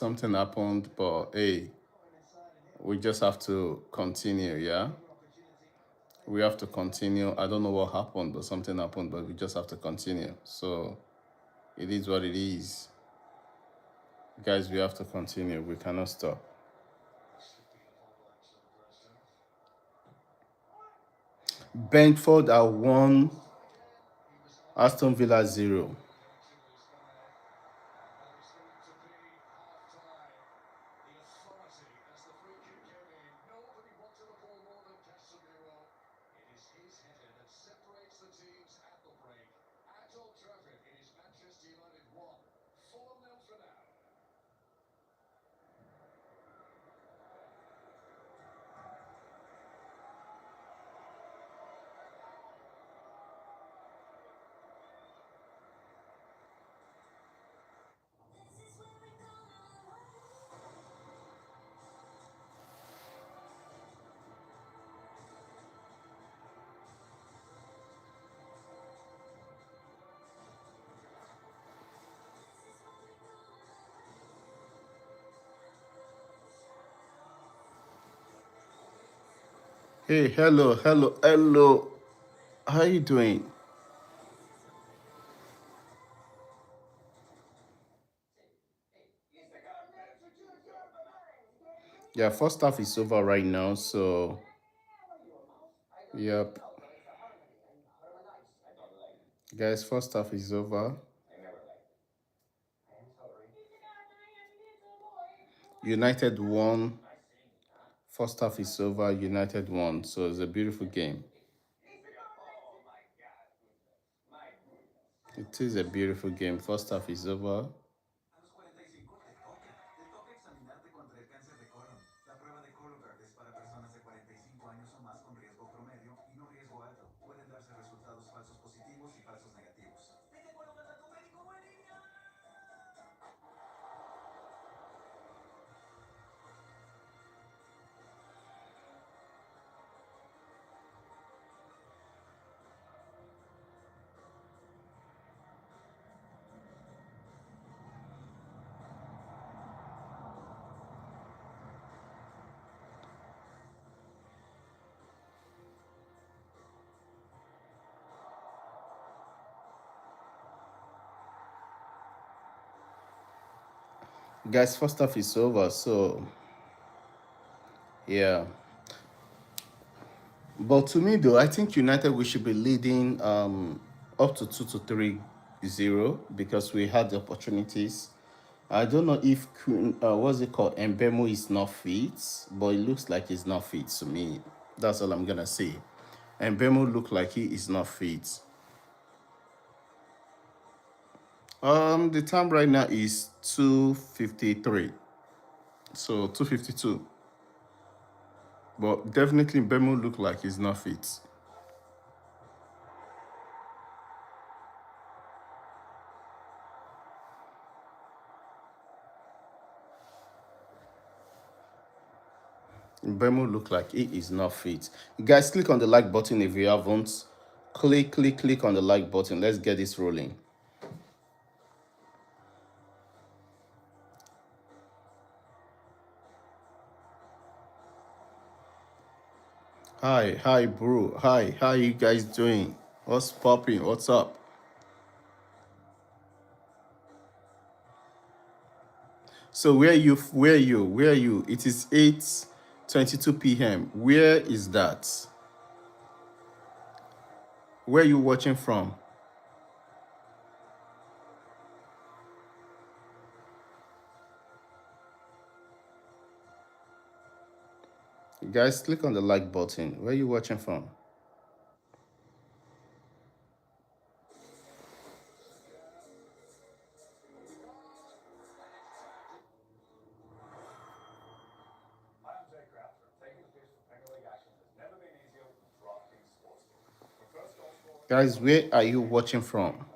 Something happened, but hey, we just have to continue, yeah? We have to continue. I don't know what happened, but something happened, but we just have to continue. So it is what it is. Guys, we have to continue. We cannot stop. Brentford are 1, Aston Villa 0. Hey, hello, hello, hello. How you doing? Yeah, first half is over right now, so yep. Guys, first half is over. United won. First half is over. United won. So it's a beautiful game. It is a beautiful game. First half is over. Guys, first half is over. So yeah. But to me though, I think United we should be leading up to 2 to 3-0 because we had the opportunities. I don't know if what's it called? Mbemo is not fit, but it looks like he's not fit to me. That's all I'm gonna say. Mbemo look like he is not fit. The time right now is 2:53, so 2:52. But definitely Mbemo look like he's not fit. Mbemo look like he is not fit. Guys, click on the like button if you haven't. Click on the like button. Let's get this rolling. Hi, bro. Hi, how you guys doing? What's popping? What's up? So where are you? It is 8:22 p.m. Where is that? Where are you watching from? Guys, click on the like button. Where are you watching from? Guys, where are you watching from?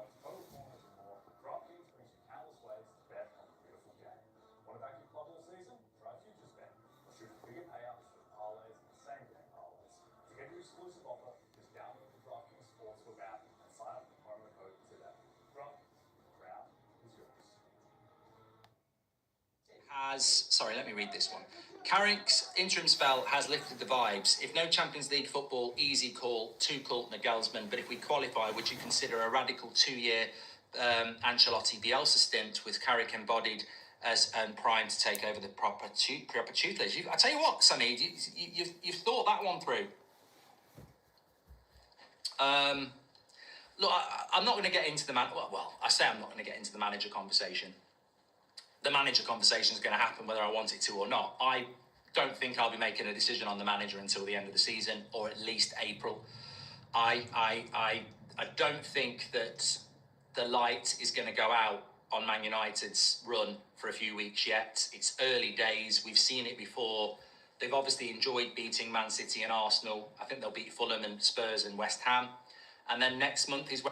Sorry, let me read this one. Carrick's interim spell has lifted the vibes. If no Champions League football, easy call, Tuchel, Nagelsmann. But if we qualify, would you consider a radical 2-year Ancelotti Bielsa stint with Carrick embodied as primed to take over the proper tutelage? I tell you what, Sonny, you've thought that one through. Look, I'm not going to get into the I say I'm not going to get into the manager conversation. The manager conversation is going to happen whether I want it to or not. I don't think I'll be making a decision on the manager until the end of the season, or at least April. I don't think that the light is going to go out on Man United's run for a few weeks yet. It's early days. We've seen it before. They've obviously enjoyed beating Man City and Arsenal. I think they'll beat Fulham and Spurs and West Ham. And then next month is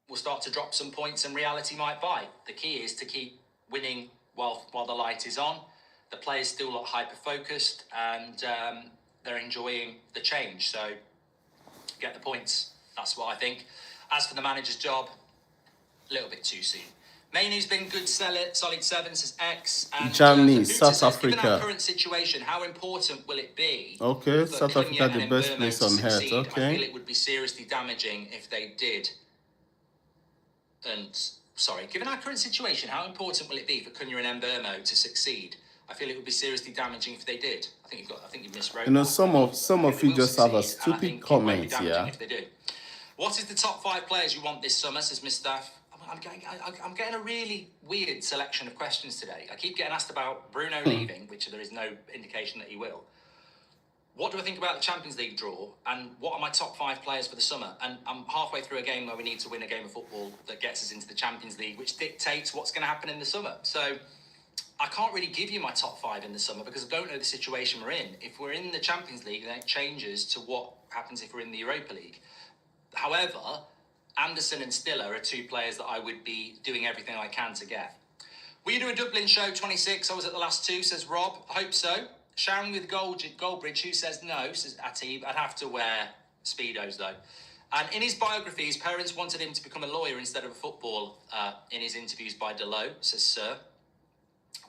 we'll start to drop some points and reality might bite. The key is to keep winning while the light is on. The players still look hyper-focused and they're enjoying the change. So get the points. That's what I think. As for the manager's job, a little bit too soon. Mainu's been good, solid 7, says X. And Germany, South Africa. Given our current situation, how important will it be? Okay, South Africa, the best place on earth. Okay. I feel it would be seriously damaging if they did. And sorry, given our current situation, how important will it be for Cunha and Mbeumo to succeed? I feel it would be seriously damaging if they did. I think you miswrote. You know, some of you just have a stupid comment, yeah. If they do. What is the top 5 players you want this summer? Says Mustaf. I'm getting a really weird selection of questions today. I keep getting asked about Bruno leaving, which there is no indication that he will. What do I think about the Champions League draw? And what are my top 5 players for the summer? And I'm halfway through a game where we need to win a game of football that gets us into the Champions League, which dictates what's going to happen in the summer. So I can't really give you my top 5 in the summer because I don't know the situation we're in. If we're in the Champions League, then it changes to what happens if we're in the Europa League. However, Anderson and Stiller are 2 players that I would be doing everything I can to get. Will you do a Dublin show 26? I was at the last 2, says Rob. I hope so. Sharon with Goldbridge, who says no, says Atib. I'd have to wear Speedos, though. And in his biography, his parents wanted him to become a lawyer instead of a football in his interviews by Delo, says Sir.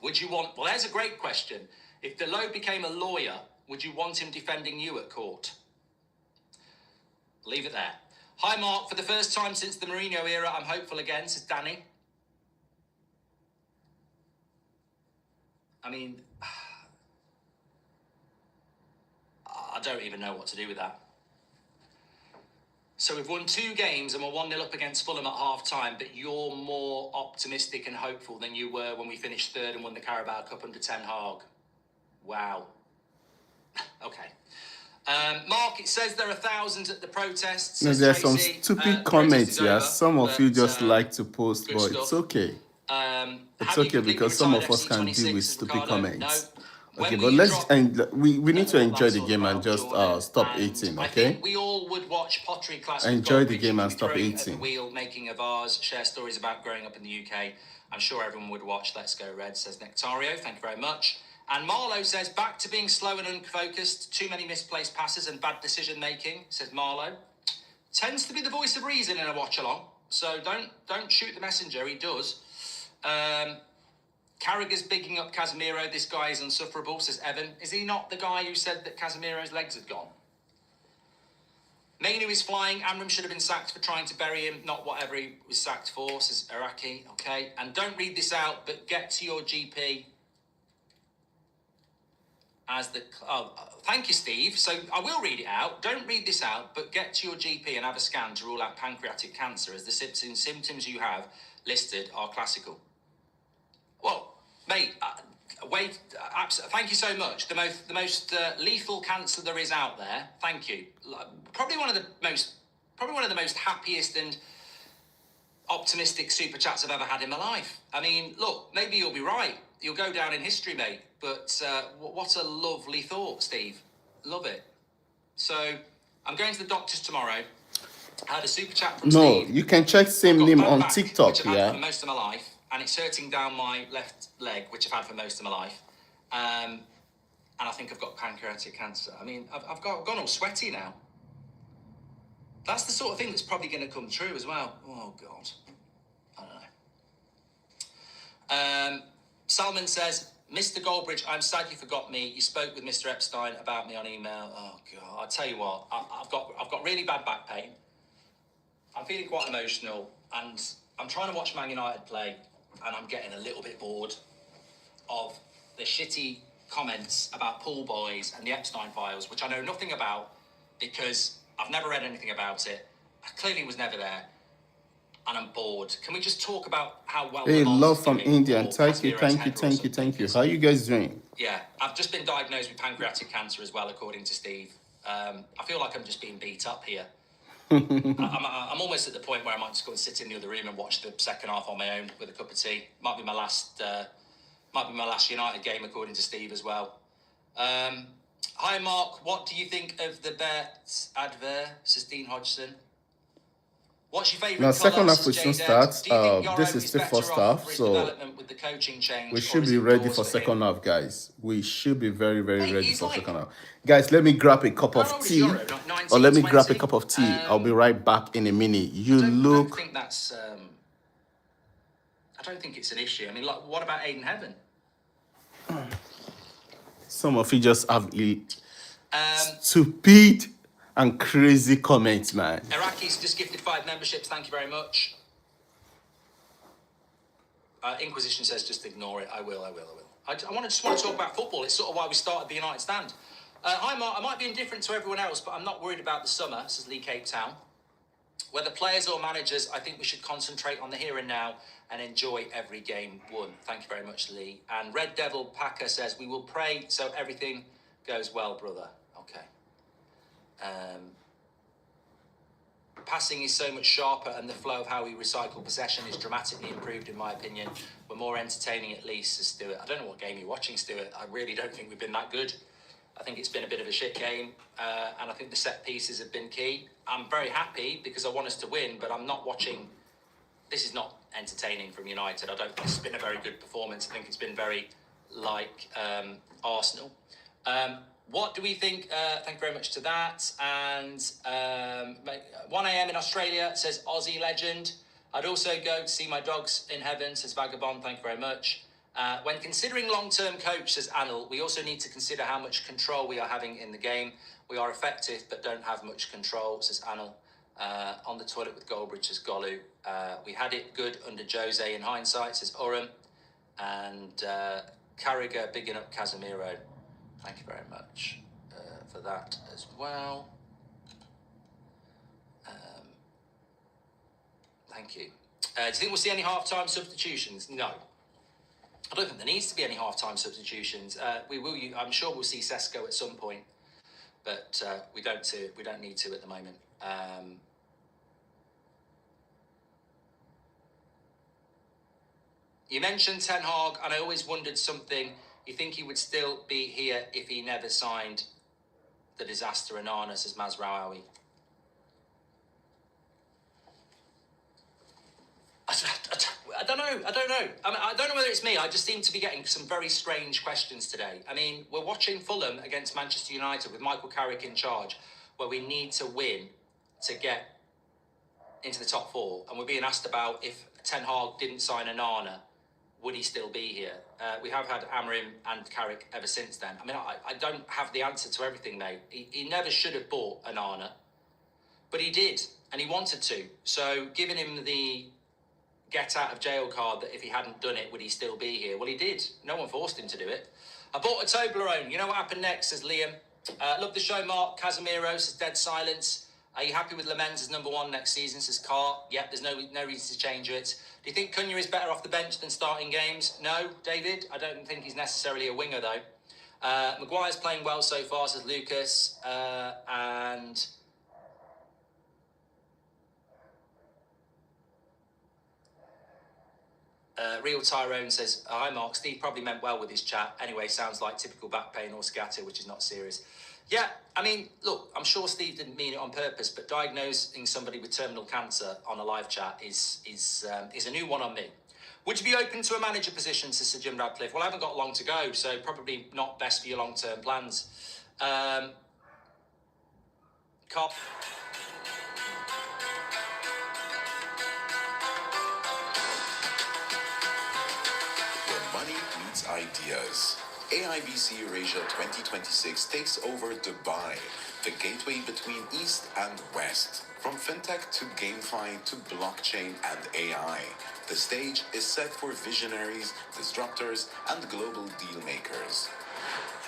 Would you want... Well, there's a great question. If Delo became a lawyer, would you want him defending you at court? Leave it there. Hi, Mark. For the first time since the Mourinho era, I'm hopeful again, says Danny. I mean... I don't even know what to do with that. So we've won 2 games and we're 1-0 up against Fulham at half-time, but you're more optimistic and hopeful than you were when we finished 3rd and won the Carabao Cup under Ten Hag. Wow. Okay. Mark, it says there are thousands at the protests. No, there's some stupid comments, yeah. Some of you just like to post, but stuff. it's okay. It's okay because some of us can deal with stupid comments. No. Okay, but we need to enjoy the game and just stop eating, okay? I think we all would watch Pottery Class. Enjoy the game and stop eating. Wheel, making a vase, share stories about growing up in the UK. I'm sure everyone would watch Let's Go Red, says Nectario. Thank you very much. And Marlowe says, back to being slow and unfocused, too many misplaced passes and bad decision-making, says Marlowe. Tends to be the voice of reason in a watch-along, so don't shoot the messenger, he does. Carragher's bigging up Casemiro. This guy is insufferable, says Evan. Is he not the guy who said that Casemiro's legs had gone? Mainu is flying. Amram should have been sacked for trying to bury him, not whatever he was sacked for, says Iraqi. Okay, and don't read this out, but get to your GP as the... thank you, Steve. So I will read it out. Don't read this out, but get to your GP and have a scan to rule out pancreatic cancer, as the symptoms you have listed are classical. Well, mate, thank you so much. The most lethal cancer there is out there. Thank you. Probably one of the most happiest and optimistic super chats I've ever had in my life. I mean, look, maybe you'll be right. You'll go down in history, mate. But what a lovely thought, Steve. Love it. So I'm going to the doctors tomorrow. I had a super chat from Steve. No, you can check same name on TikTok, which I've had for most of my life. And it's hurting down my left leg, which I've had for most of my life. And I think I've got pancreatic cancer. I mean, I've gone all sweaty now. That's the sort of thing that's probably going to come true as well. Oh, God. I don't know. Salman says, Mr. Goldbridge, I'm sad you forgot me. You spoke with Mr. Epstein about me on email. Oh, God. I'll tell you what. I've got really bad back pain. I'm feeling quite emotional. And I'm trying to watch Man United play. And I'm getting a little bit bored of the shitty comments about pool boys and the Epstein files, which I know nothing about because I've never read anything about it. I clearly was never there, and I'm bored. Can we just talk about how well Hey, Lamont's love from doing India. or Thank you, Casemiro's thank you, head or thank you, something? thank you. How you guys doing? Yeah, I've just been diagnosed with pancreatic cancer as well, according to Steve. I feel like I'm just being beat up here. I'm almost at the point where I might just go and sit in the other room and watch the second half on my own with a cup of tea. Might be my last United game, according to Steve as well. Hi, Mark. What do you think of the bet adver? Says Dean Hodgson. What's your favourite Now, second colour? half will Says soon JZ. start. Do you think Yoro This is is still better first off half, for his so development with the coaching change? we or should is be it ready doors for him? second half, guys. We should be very, very Mate, ready he's for like- second half. Guys, let me grab a cup How of old is tea. Yoro? Like 19, Or let me grab a 20? cup of tea. I'll be right back in a minute. You I don't look... think that's. I don't think it's an issue. I mean, like, what about Aiden Heaven? Some of you just have stupid and crazy comments, man. Iraqi's just gifted 5 memberships. Thank you very much. Inquisition says just ignore it. I will. I just want to talk about football. It's sort of why we started the United Stand. Hi, Mark. I might be indifferent to everyone else, but I'm not worried about the summer, says Lee Cape Town. Whether players or managers, I think we should concentrate on the here and now and enjoy every game won. Thank you very much, Lee. And Red Devil Packer says, we will pray so everything goes well, brother. Okay. Passing is so much sharper and the flow of how we recycle possession is dramatically improved, in my opinion. We're more entertaining at least, says Stuart. I don't know what game you're watching, Stuart. I really don't think we've been that good. I think it's been a bit of a shit game, and I think the set pieces have been key. I'm very happy because I want us to win, but I'm not watching. This is not entertaining from United. I don't think this has been a very good performance. I think it's been very like Arsenal. What do we think? Thank you very much to that. And 1 a.m. in Australia, says Aussie legend. I'd also go to see my dogs in heaven, says Vagabond. Thank you very much. When considering long-term coach, says Anil, we also need to consider how much control we are having in the game. We are effective, but don't have much control, says Anil. On the toilet with Goldbridge, says Golu. We had it good under Jose in hindsight, says Urim. And Carragher bigging up Casemiro. Thank you very much for that as well. Thank you. Do you think we'll see any half-time substitutions? No. I don't think there needs to be any half-time substitutions. We will. I'm sure we'll see Sesko at some point, but we don't need to at the moment. You mentioned Ten Hag, and I always wondered something. You think he would still be here if he never signed the disaster Onana, says Mazraoui. I don't know. I mean, I don't know whether it's me. I just seem to be getting some very strange questions today. I mean, we're watching Fulham against Manchester United with Michael Carrick in charge, where we need to win to get into the top 4. And we're being asked about if Ten Hag didn't sign Onana, would he still be here? We have had Amorim and Carrick ever since then. I mean, I don't have the answer to everything, mate. He never should have bought Onana, but he did, and he wanted to. So giving him the get out of jail card that if he hadn't done it, would he still be here? Well, he did. No one forced him to do it. I bought a Toblerone. You know what happened next, says Liam. Love the show, Mark. Casemiro, says Dead Silence. Are you happy with Lamens as number 1 next season, says Carr? Yep, there's no reason to change it. Do you think Cunha is better off the bench than starting games? No, David. I don't think he's necessarily a winger, though. Maguire's playing well so far, says Lucas. And Real Tyrone says, hi, Mark. Steve probably meant well with his chat. Anyway, sounds like typical back pain or scatter, which is not serious. Yeah, I mean, look, I'm sure Steve didn't mean it on purpose, but diagnosing somebody with terminal cancer on a live chat is a new one on me. Would you be open to a manager position, says Sir Jim Radcliffe? Well, I haven't got long to go, so probably not best for your long-term plans. Carl. meets ideas. AIBC Eurasia 2026 takes over Dubai, the gateway between East and West. From fintech to GameFi to blockchain and AI, the stage is set for visionaries, disruptors, and global deal makers.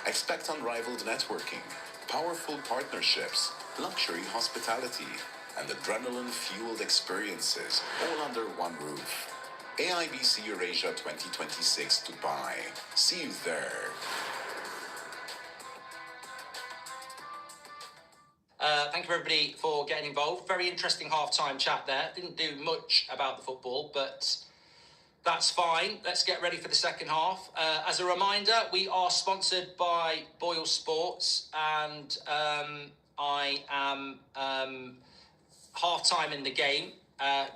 Expect unrivaled networking, powerful partnerships, luxury hospitality, and adrenaline-fueled experiences all under one roof. AIBC Eurasia 2026 Dubai. See you there. Thank you everybody for getting involved. Very interesting half-time chat there. Didn't do much about the football, but that's fine. Let's get ready for the second half. As a reminder, we are sponsored by Boyle Sports, and I am half-time in the game.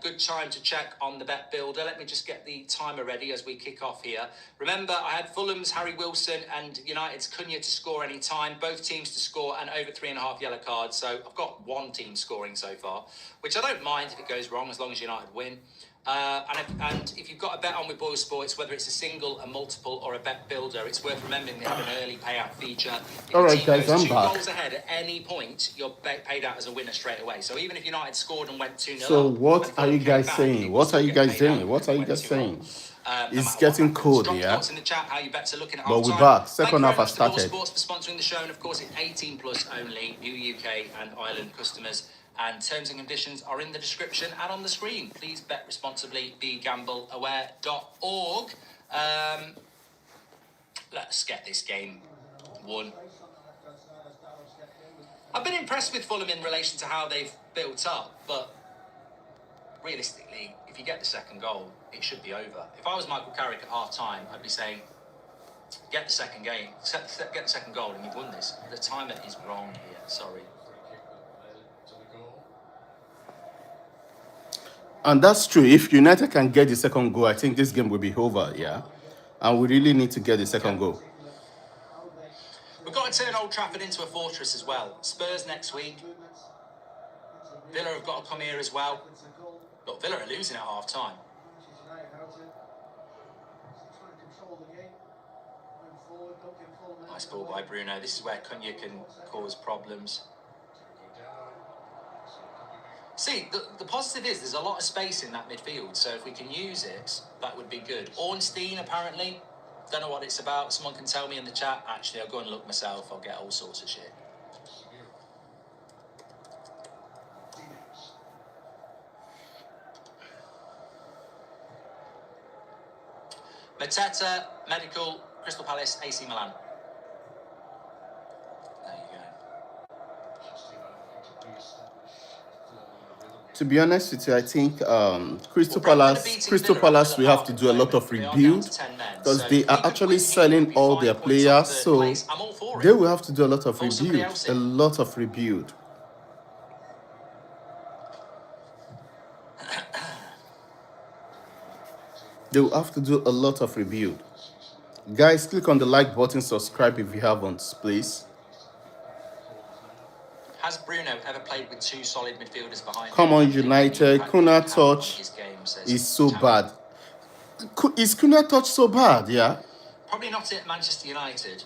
Good time to check on the bet builder. Let me just get the timer ready as we kick off here. Remember, I had Fulham's Harry Wilson and United's Cunha to score any time, both teams to score, and over 3.5 yellow cards. So I've got one team scoring so far, which I don't mind if it goes wrong as long as United win. And if you've got a bet on with Boyle Sports, whether it's a single, a multiple, or a bet builder, it's worth remembering they have an early payout feature. If All your right, team guys, goes I'm two back. goals ahead at any point, you're paid out as a winner straight away. So even if United scored and went 2-0 So up, what and are you Fulham guys came back, saying? you What still are you get guys paid out saying? What if are you went guys 2-0. saying? No It's matter what getting happens. cold, Drop yeah? thoughts in the chat how your bets are looking at But we're half-time. back. Thank Second you very half has much to Boyle started. Sports for sponsoring the show, and of course it's 18 plus only, new UK and Ireland customers. And terms and conditions are in the description and on the screen. Please bet responsibly. BeGambleAware.org. Let's get this game won. I've been impressed with Fulham in relation to how they've built up, but realistically, if you get the second goal, it should be over. If I was Michael Carrick at half-time, I'd be saying, get the second goal, and you've won this. The timer is wrong here. Sorry. And that's true. If United can get the second goal, I think this game will be over, yeah? And we really need to get the second goal. We've got to turn Old Trafford into a fortress as well. Spurs next week. Villa have got to come here as well. Look, Villa are losing at half-time. Nice ball by Bruno. This is where Cunha can cause problems. See, the positive is there's a lot of space in that midfield, so if we can use it, that would be good. Ornstein, apparently, don't know what it's about. Someone can tell me in the chat. Actually, I'll go and look myself. I'll get all sorts of shit. Mateta, Medical, Crystal Palace, AC Milan. There you go. To be honest with you, I think Crystal Well, Brentford are Palace, beating Villa at we Villa have to Park do a at the lot of moment. They are down rebuild to 10 men, because so they if are we could actually win here, selling we'd be all 5 their points off players, third so place. I'm all for it. they will have to do a lot of Pull somebody rebuild. else A in. lot of rebuild. They will have to do a lot of rebuild. Guys, click on the like button, subscribe if you haven't, please. Has Bruno ever played with two solid midfielders behind Come him? on, I think United. the impact Kuna he can have on touch his game, says is so Tammy. bad. Is Kuna touch so bad, yeah? Probably not at Manchester United.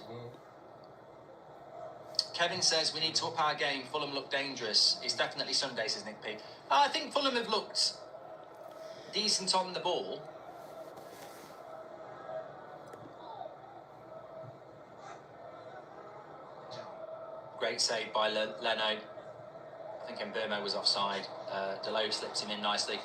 Kevin says we need to up our game. Fulham look dangerous. It's definitely Sunday, says Nick P. I think Fulham have looked decent on the ball. Great save by Leno. I think Mbeumo was offside. Delo slipped him in nicely.